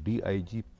DIG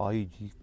IG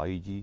IG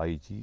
IG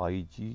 IG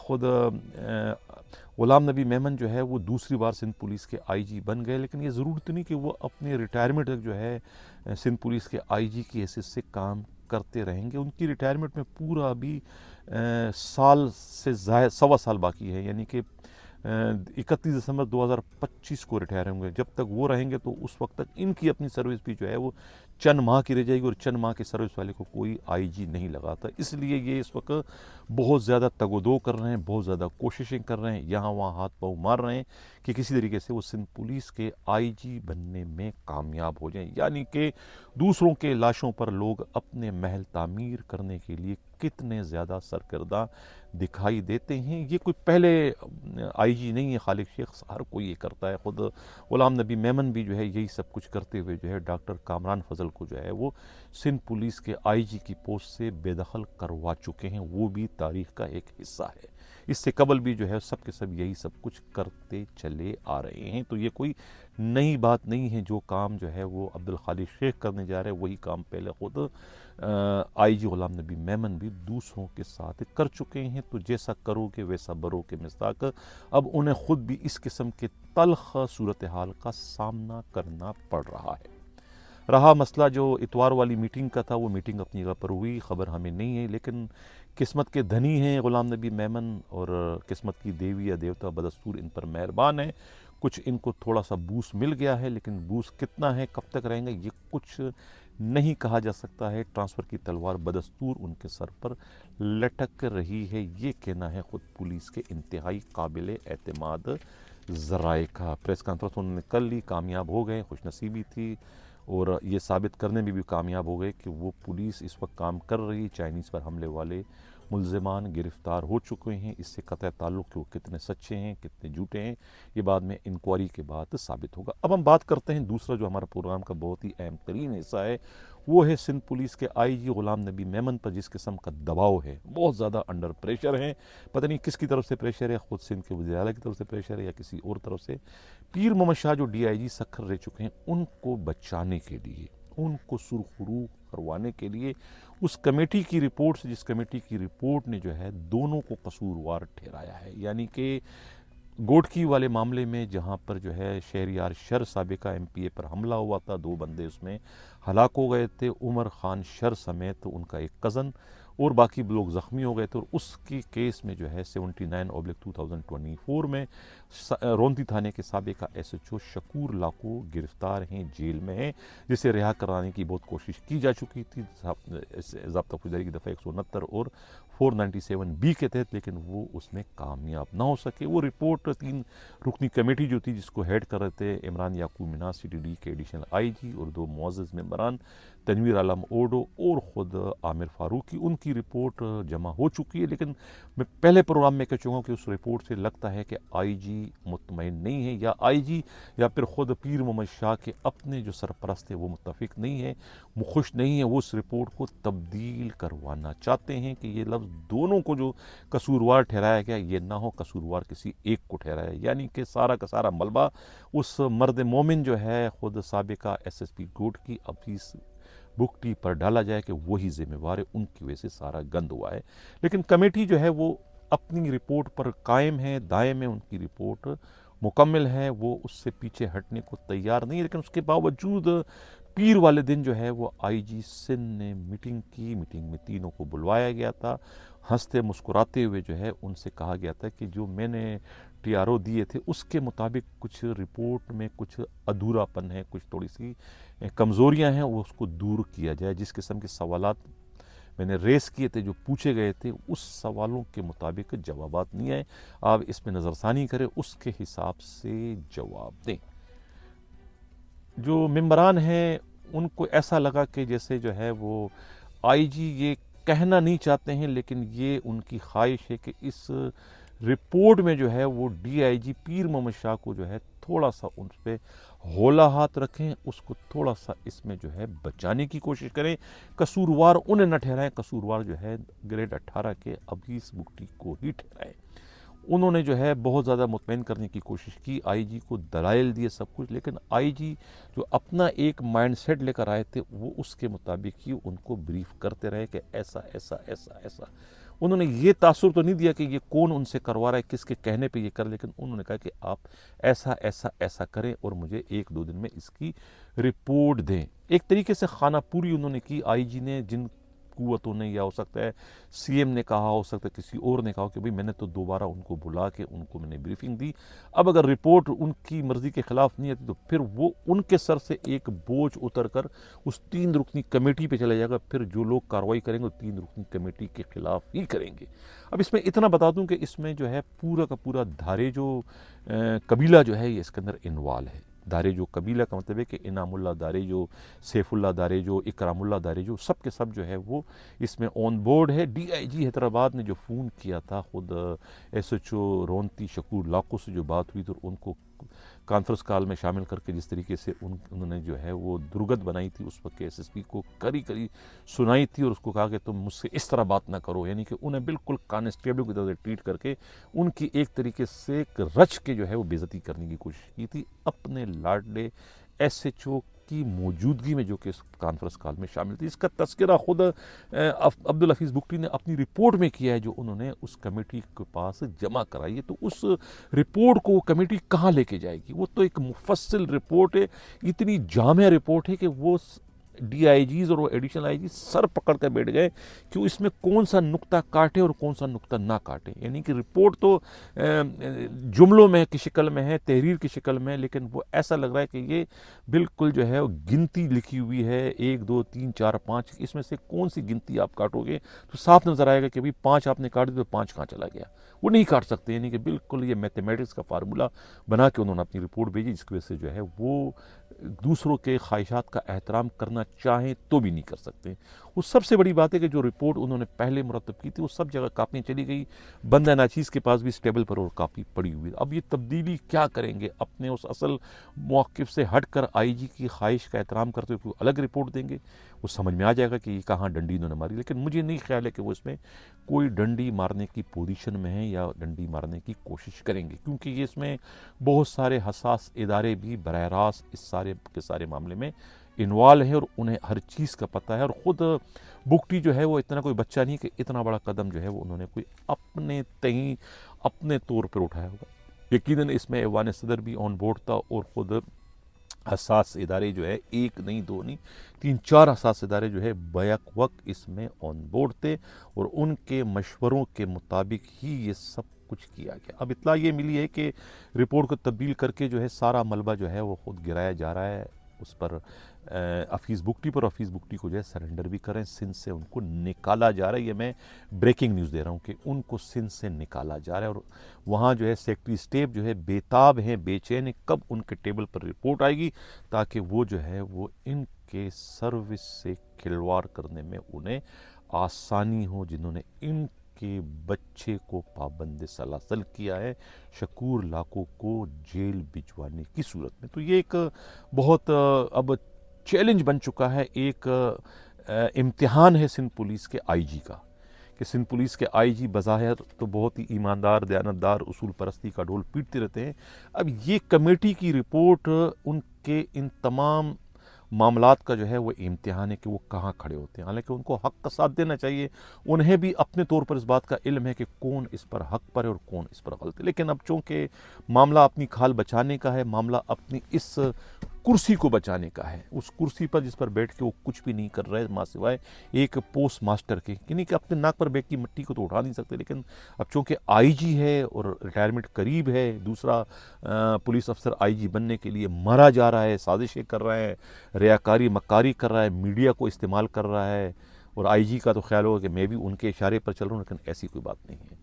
خود غلام نبی میمن جو ہے وہ دوسری بار سندھ پولیس کے آئی جی بن گئے، لیکن یہ ضرورت نہیں کہ وہ اپنے ریٹائرمنٹ تک جو ہے سندھ پولیس کے آئی جی کی حیثیت سے کام کرتے رہیں گے۔ ان کی ریٹائرمنٹ میں پورا ابھی سال سے زائد 1.25 سال باقی ہے، یعنی کہ 31 دسمبر 2025 کو ریٹائر ہوں گے۔ جب تک وہ رہیں گے تو اس وقت تک ان کی اپنی سروس بھی جو ہے وہ چند ماہ کی رہ جائے گی، اور چند ماہ کے سروس والے کو کوئی آئی جی نہیں لگاتا۔ اس لیے یہ اس وقت بہت زیادہ تگ و دو کر رہے ہیں، بہت زیادہ کوششیں کر رہے ہیں، یہاں وہاں ہاتھ پاؤں مار رہے ہیں کہ کسی طریقے سے وہ سندھ پولیس کے آئی جی بننے میں کامیاب ہو جائیں۔ یعنی کہ دوسروں کے لاشوں پر لوگ اپنے محل تعمیر کرنے کے لیے کتنے زیادہ سرکردہ دکھائی دیتے ہیں۔ یہ کوئی پہلے آئی جی نہیں ہے خالق شیخ، ہر کوئی یہ کرتا ہے۔ خود غلام نبی میمن بھی جو ہے یہی سب کچھ کرتے ہوئے جو ہے ڈاکٹر کامران فضل کو جو ہے وہ سندھ پولیس کے آئی جی کی پوسٹ سے بے دخل کروا چکے ہیں، وہ بھی تاریخ کا ایک حصہ ہے۔ اس سے قبل بھی جو ہے سب کے سب یہی سب کچھ کرتے چلے آ رہے ہیں، تو یہ کوئی نئی بات نہیں ہے۔ جو کام جو ہے وہ عبدالخالق شیخ کرنے جا رہے ہیں، وہی کام پہلے خود آئی جی غلام نبی میمن بھی دوسروں کے ساتھ کر چکے ہیں۔ تو جیسا کرو گے ویسا برو کے مصداق اب انہیں خود بھی اس قسم کے تلخ صورتحال کا سامنا کرنا پڑ رہا ہے۔ رہا مسئلہ جو اتوار والی میٹنگ کا تھا، وہ میٹنگ اپنی جگہ پر ہوئی، خبر ہمیں نہیں ہے، لیکن قسمت کے دھنی ہیں غلام نبی میمن، اور قسمت کی دیوی یا دیوتا بدستور ان پر مہربان ہے۔ کچھ ان کو تھوڑا سا بوس مل گیا ہے، لیکن بوس کتنا ہے، کب تک رہیں گے، یہ کچھ نہیں کہا جا سکتا ہے۔ ٹرانسفر کی تلوار بدستور ان کے سر پر لٹک رہی ہے، یہ کہنا ہے خود پولیس کے انتہائی قابل اعتماد ذرائع کا۔ پریس کانفرنس انہوں نے کر لی، کامیاب ہو گئے، خوش نصیبی تھی، اور یہ ثابت کرنے میں بھی کامیاب ہو گئے کہ وہ پولیس اس وقت کام کر رہی، چائنیز پر حملے والے ملزمان گرفتار ہو چکے ہیں۔ اس سے قطع تعلق کہ وہ کتنے سچے ہیں کتنے جھوٹے ہیں، یہ بعد میں انکوائری کے بعد ثابت ہوگا۔ اب ہم بات کرتے ہیں دوسرا جو ہمارا پروگرام کا بہت ہی اہم ترین حصہ ہے، وہ ہے سندھ پولیس کے آئی جی غلام نبی میمن پر جس قسم کا دباؤ ہے، بہت زیادہ انڈر پریشر ہیں۔ پتہ نہیں کس کی طرف سے پریشر ہے، خود سندھ کے وزیر اعلیٰ کی طرف سے پریشر ہے یا کسی اور طرف سے۔ پیر محمد شاہ جو ڈی آئی جی سکھر رہ چکے ہیں، ان کو بچانے کے لیے، ان کو سرخرو کروانے کے لیے اس کمیٹی کی رپورٹ سے، جس کمیٹی کی رپورٹ نے جو ہے دونوں کو قصوروار ٹھہرایا ہے، یعنی کہ گوٹکی والے معاملے میں جہاں پر جو ہے شہریار شر سابقہ ایم پی اے پر حملہ ہوا تھا، 2 بندے اس میں ہلاک ہو گئے تھے، عمر خان شر سمیت ان کا ایک کزن، اور باقی لوگ زخمی ہو گئے تھے، اور اس کی کیس میں جو ہے 79/2024 میں رونتی تھانے کے سابقہ ایس ایچ او شکور لاکو گرفتار ہیں، جیل میں ہیں، جسے رہا کرانے کی بہت کوشش کی جا چکی تھی ضابطہ فوجداری کی دفعہ 169 اور 497B کے تحت، لیکن وہ اس میں کامیاب نہ ہو سکے۔ وہ رپورٹ 3 رکنی کمیٹی جو تھی، جس کو ہیڈ کر رہے تھے عمران یعقوب مناز سی ٹی ڈی کے ایڈیشنل آئی جی، اور 2 معزز ممبران تنویر عالم اوڈو اور خود عامر فاروقی، ان کی رپورٹ جمع ہو چکی ہے۔ لیکن میں پہلے پروگرام میں کہہ چکا ہوں کہ اس رپورٹ سے لگتا ہے کہ آئی جی مطمئن نہیں ہے، یا آئی جی یا پھر خود پیر محمد شاہ کے اپنے جو سرپرست ہیں وہ متفق نہیں ہیں، خوش نہیں ہیں، وہ اس رپورٹ کو تبدیل کروانا چاہتے ہیں کہ یہ لفظ دونوں کو جو قصوروار ٹھہرایا گیا یہ نہ ہو قصوروار کسی ایک کو ٹھہرایا، یعنی کہ سارا کا سارا ملبہ اس مرد مومن جو ہے خود سابقہ ایس ایس پی گوٹکی افیس بگٹی پر ڈالا جائے کہ وہی ذمہ وار ہے، ان کی وجہ سے سارا گند ہوا ہے۔ لیکن کمیٹی جو ہے وہ اپنی رپورٹ پر قائم ہے، دائم ہے، ان کی رپورٹ مکمل ہے، وہ اس سے پیچھے ہٹنے کو تیار نہیں ہے۔ لیکن اس کے باوجود پیر والے دن جو ہے وہ آئی جی سندھ نے میٹنگ کی، میٹنگ میں تینوں کو بلوایا گیا تھا، ہنستے مسکراتے ہوئے جو ہے ان سے کہا گیا تھا کہ جو میں نے ٹی آر او دیے تھے اس کے مطابق کچھ رپورٹ میں کچھ ادھورا پن ہے، کچھ تھوڑی سی کمزوریاں ہیں، وہ اس کو دور کیا جائے۔ جس قسم کے سوالات میں نے ریس کیے تھے، جو پوچھے گئے تھے، اس سوالوں کے مطابق جوابات نہیں آئے، آپ اس میں نظر ثانی کریں، اس کے حساب سے جواب دیں۔ جو ممبران ہیں ان کو ایسا لگا کہ جیسے جو ہے وہ آئی جی یہ کہنا نہیں چاہتے ہیں، لیکن یہ ان کی خواہش ہے کہ اس رپورٹ میں جو ہے وہ ڈی آئی جی پیر محمد شاہ کو جو ہے تھوڑا سا ان پہ ہولا ہاتھ رکھیں، اس کو تھوڑا سا اس میں جو ہے بچانے کی کوشش کریں، قصوروار انہیں نہ ٹھہرائیں، قصوروار جو ہے گریڈ 18 کے افیس بگٹی کو ہی ٹھہرائیں۔ انہوں نے جو ہے بہت زیادہ مطمئن کرنے کی کوشش کی، آئی جی کو دلائل دیے سب کچھ، لیکن آئی جی جو اپنا ایک مائنڈ سیٹ لے کر آئے تھے وہ اس کے مطابق ہی ان کو بریف کرتے رہے کہ ایسا ایسا ایسا ایسا۔ انہوں نے یہ تاثر تو نہیں دیا کہ یہ کون ان سے کروا رہا ہے، کس کے کہنے پہ یہ کر، لیکن انہوں نے کہا کہ آپ ایسا ایسا ایسا کریں اور مجھے 1-2 دن میں اس کی رپورٹ دیں۔ ایک طریقے سے خانہ پوری انہوں نے کی آئی جی نے، جن قوتوں نے، یا ہو سکتا ہے سی ایم نے کہا، ہو سکتا ہے کسی اور نے کہا کہ بھئی میں نے تو دوبارہ ان کو بلا کے ان کو میں نے بریفنگ دی، اب اگر رپورٹ ان کی مرضی کے خلاف نہیں آتی تو پھر وہ ان کے سر سے ایک بوجھ اتر کر اس 3 رکنی کمیٹی پہ چلا جائے گا، پھر جو لوگ کارروائی کریں گے وہ 3 رکنی کمیٹی کے خلاف ہی کریں گے۔ اب اس میں اتنا بتا دوں کہ اس میں جو ہے پورا کا پورا دھارے جو قبیلہ جو ہے یہ اس کے اندر انوالو ہے۔ دھارے جو قبیلہ کا مطلب ہے کہ انعام اللہ دارے جو، سیف اللہ دارے جو، اکرام اللہ دارے جو، سب کے سب جو ہے وہ اس میں آن بورڈ ہے۔ ڈی آئی جی حیدرآباد نے جو فون کیا تھا، خود ایس ایچ او رونتی شکور لاکو سے جو بات ہوئی تو ان کو کانفرنس کال میں شامل کر کے جس طریقے سے انہوں نے جو ہے وہ درگت بنائی تھی اس وقت کے ایس ایس پی کو کری سنائی تھی، اور اس کو کہا کہ تم مجھ سے اس طرح بات نہ کرو، یعنی کہ انہیں بالکل کانسٹیبل کی طرح سے ٹریٹ کر کے ان کی ایک طریقے سے رچ کے جو ہے وہ بے عزتی کرنے کی کوشش کی تھی اپنے لاڈلے ایس ایچ او کی موجودگی میں، جو کہ اس کانفرنس کال میں شامل تھی۔ اس کا تذکرہ خود عبدالحفیظ بگٹی نے اپنی رپورٹ میں کیا ہے جو انہوں نے اس کمیٹی کے پاس جمع کرائی ہے۔ تو اس رپورٹ کو وہ کمیٹی کہاں لے کے جائے گی؟ وہ تو ایک مفصل رپورٹ ہے، اتنی جامع رپورٹ ہے کہ وہ ڈی آئی جیز اور وہ ایڈیشنل آئی جی سر پکڑ کر بیٹھ گئے کہ اس میں کون سا نقطہ کاٹے اور کون سا نقطہ نہ کاٹے۔ یعنی کہ رپورٹ تو جملوں میں کی شکل میں ہے، تحریر کی شکل میں، لیکن وہ ایسا لگ رہا ہے کہ یہ بالکل جو ہے گنتی لکھی ہوئی ہے، 1 2 3 4 5، اس میں سے کون سی گنتی آپ کاٹو گے تو صاف نظر آئے گا کہ 5 آپ نے کاٹ دی تو 5 کہاں چلا گیا، وہ نہیں کاٹ سکتے۔ یعنی کہ بالکل یہ میتھمیٹکس کا فارمولا بنا کے انہوں نے اپنی رپورٹ بھیجی، جس کی وجہ سے جو ہے وہ دوسروں کے خواہشات کا احترام کرنا چاہیں تو بھی نہیں کر سکتے۔ وہ سب سے بڑی بات ہے کہ جو رپورٹ انہوں نے پہلے مرتب کی تھی وہ سب جگہ کاپیاں چلی گئی، بندہ ناچیز کے پاس بھی اس ٹیبل پر اور کاپی پڑی ہوئی۔ اب یہ تبدیلی کیا کریں گے؟ اپنے اس اصل موقف سے ہٹ کر آئی جی کی خواہش کا احترام کرتے ہوئے کوئی الگ رپورٹ دیں گے؟ وہ سمجھ میں آ جائے گا کہ یہ کہاں ڈنڈی انہوں نے ماری، لیکن مجھے نہیں خیال ہے کہ وہ اس میں کوئی ڈنڈی مارنے کی پوزیشن میں ہے یا ڈنڈی مارنے کی کوشش کریں گے، کیونکہ یہ اس میں بہت سارے حساس ادارے بھی براہ راست اس سارے کے سارے معاملے میں انوالو ہیں اور انہیں ہر چیز کا پتہ ہے۔ اور خود بگٹی جو ہے وہ اتنا کوئی بچہ نہیں کہ اتنا بڑا قدم جو ہے وہ انہوں نے کوئی اپنے تئیں اپنے طور پر اٹھایا ہوگا۔ یقیناً اس میں ایوان صدر بھی آن بورڈ تھا اور خود حساس ادارے جو ہے 1 نہیں 2 نہیں 3 4 حساس ادارے جو ہے بیک وقت اس میں آن بورڈ تھے اور ان کے مشوروں کے مطابق ہی یہ سب کچھ کیا گیا۔ اب اطلاع یہ ملی ہے کہ رپورٹ کو تبدیل کر کے جو ہے سارا ملبہ جو ہے وہ خود گرایا جا رہا ہے اس پر حفیظ بگٹی پر، حفیظ بگٹی کو جو ہے سرنڈر بھی کریں، سندھ سے ان کو نکالا جا رہا ہے۔ یہ میں بریکنگ نیوز دے رہا ہوں کہ ان کو سندھ سے نکالا جا رہا ہے، اور وہاں جو ہے سیکٹری اسٹیپ جو ہے بیتاب ہیں، بے چین ہیں، کب ان کے ٹیبل پر رپورٹ آئے گی تاکہ وہ جو ہے وہ ان کے سروس سے کھلواڑ کرنے میں انہیں آسانی ہو، جنہوں نے ان کے بچے کو پابند سلاسل کیا ہے شکور لاکو کو جیل بھجوانے کی صورت میں۔ تو یہ ایک بہت اب چیلنج بن چکا ہے، ایک امتحان ہے سندھ پولیس کے آئی جی کا، کہ سندھ پولیس کے آئی جی بظاہر تو بہت ہی ایماندار، دیانتدار، اصول پرستی کا ڈھول پیٹتے رہتے ہیں، اب یہ کمیٹی کی رپورٹ ان کے ان تمام معاملات کا جو ہے وہ امتحان ہے کہ وہ کہاں کھڑے ہوتے ہیں۔ حالانکہ ان کو حق کا ساتھ دینا چاہیے، انہیں بھی اپنے طور پر اس بات کا علم ہے کہ کون اس پر حق پر ہے اور کون اس پر غلط ہے، لیکن اب چونکہ معاملہ اپنی کھال بچانے کا ہے، معاملہ اپنی اس کرسی کو بچانے کا ہے، اس کرسی پر جس پر بیٹھ کے وہ کچھ بھی نہیں کر رہے ماں سوائے ایک پوسٹ ماسٹر کے، یعنی کہ اپنے ناک پر بیٹھ کی مٹی کو تو اٹھا نہیں سکتے، لیکن اب چونکہ آئی جی ہے اور ریٹائرمنٹ قریب ہے، دوسرا پولیس افسر آئی جی بننے کے لیے مرا جا رہا ہے، سازشیں کر رہا ہے، ریاکاری مکاری کر رہا ہے، میڈیا کو استعمال کر رہا ہے، اور آئی جی کا تو خیال ہوگا کہ میں بھی ان کے اشارے پر چل رہا ہوں، لیکن ایسی کوئی بات نہیں ہے۔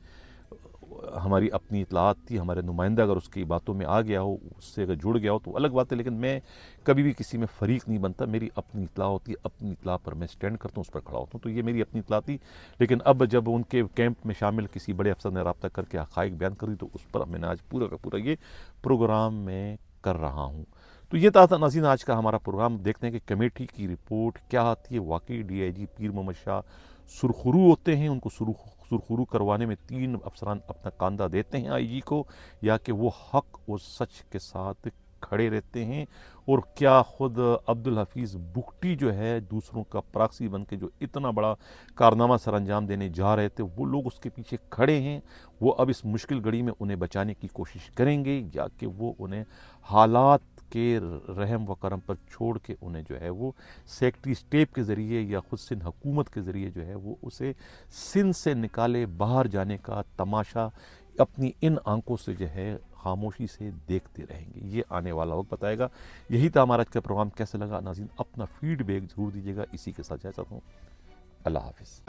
ہماری اپنی اطلاعات تھی، ہمارے نمائندہ اگر اس کی باتوں میں آ گیا ہو، اس سے اگر جڑ گیا ہو تو الگ بات ہے، لیکن میں کبھی بھی کسی میں فریق نہیں بنتا، میری اپنی اطلاع ہوتی ہے، اپنی اطلاع پر میں سٹینڈ کرتا ہوں، اس پر کھڑا ہوتا ہوں، تو یہ میری اپنی اطلاع تھی۔ لیکن اب جب ان کے کیمپ میں شامل کسی بڑے افسر نے رابطہ کر کے حقائق بیان کر دی تو اس پر میں نے آج پورا کا پورا یہ پروگرام میں کر رہا ہوں۔ تو یہ تھا ناظرین آج کا ہمارا پروگرام۔ دیکھتے ہیں کہ کمیٹی کی رپورٹ کیا آتی ہے۔ واقعی ڈی آئی جی پیر محمد شاہ سرخرو ہوتے ہیں، ان کو سرخرو کروانے میں 3 افسران اپنا کاندھا دیتے ہیں آئی جی کو، یا کہ وہ حق و سچ کے ساتھ کھڑے رہتے ہیں، اور کیا خود عبدالحفیظ بگٹی جو ہے دوسروں کا پراکسی بن کے جو اتنا بڑا کارنامہ سر انجام دینے جا رہے تھے، وہ لوگ اس کے پیچھے کھڑے ہیں، وہ اب اس مشکل گھڑی میں انہیں بچانے کی کوشش کریں گے، یا کہ وہ انہیں حالات کے رحم و کرم پر چھوڑ کے انہیں جو ہے وہ سیکٹری اسٹیپ کے ذریعے یا خود سندھ حکومت کے ذریعے جو ہے وہ اسے سندھ سے نکالے باہر جانے کا تماشا اپنی ان آنکھوں سے جو ہے خاموشی سے دیکھتے رہیں گے۔ یہ آنے والا وقت بتائے گا۔ یہی تھا ہمارا آج کا پروگرام، کیسے لگا ناظرین اپنا فیڈ بیک ضرور دیجیے گا۔ اسی کے ساتھ جاتا ہوں، اللہ حافظ۔